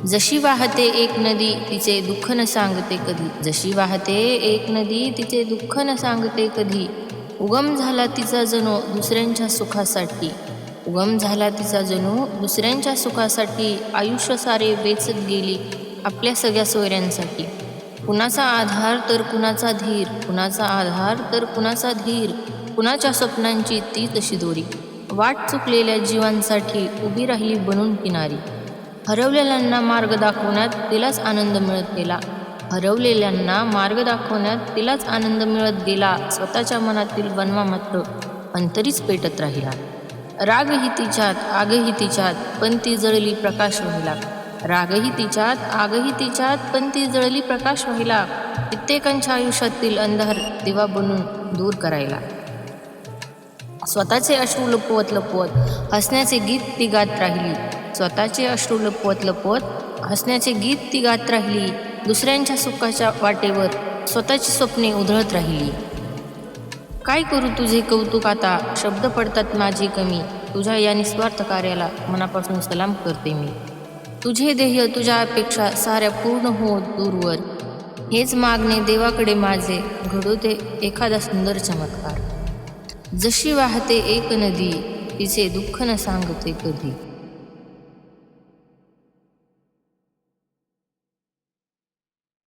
जशी वाहते एक नदी तिचे दुःख न सांगते कधी, जशी वाहते एक नदी तिचे दुःख न सांगते कधी. उगम झाला तिचा जणू दुसऱ्यांच्या सुखासाठी, उगम झाला तिचा जणू दुसऱ्यांच्या सुखासाठी. आयुष्य सारे वेचत गेली आपल्या सगळ्या सोयऱ्यांसाठी. कुणाचा आधार तर कुणाचा धीर, कुणाचा आधार तर कुणाचा धीर. कुणाच्या स्वप्नांची ती तशी दोरी, वाट चुकलेल्या जीवांसाठी उभी राहिली बनून किनारी. हरवलेल्यांना मार्ग दाखवण्यात तिलाच आनंद मिळत गेला, हरवलेल्यांना मार्ग दाखवण्यात तिलाच आनंद मिळत गेला. स्वतःच्या मनातील वनवा मात्र अंतरीच पेटत राहिला. रागही तिच्यात आगही तिच्यात पण ती जळली प्रकाश व्हायला, रागही तिच्यात आगही तिच्यात पण ती जळली प्रकाश व्हायला. कित्येकांच्या आयुष्यातील अंधार दिवा बनून दूर करायला. स्वतःचे अश्रू लपवत लपवत हसण्याचे गीत ती गात राहिली, स्वतःचे अश्रू लपवत लपवत हसण्याचे गीत ती गात राहिली. दुसऱ्यांच्या सुखाच्या वाटेवर स्वतःची स्वप्ने उधळत राहिली. काय करू तुझे कौतुक आता, शब्द पडतात माझे कमी. तुझ्या या निस्वार्थ कार्याला मनापासून सलाम करते मी. तुझे ध्येय तुझ्या अपेक्षा साऱ्या पूर्ण होत दूरवर, हेच मागणे देवाकडे माझे, घडू दे एखादा सुंदर चमत्कार. जशी वाहते एक नदी तिचे दुःख न सांगते कधी.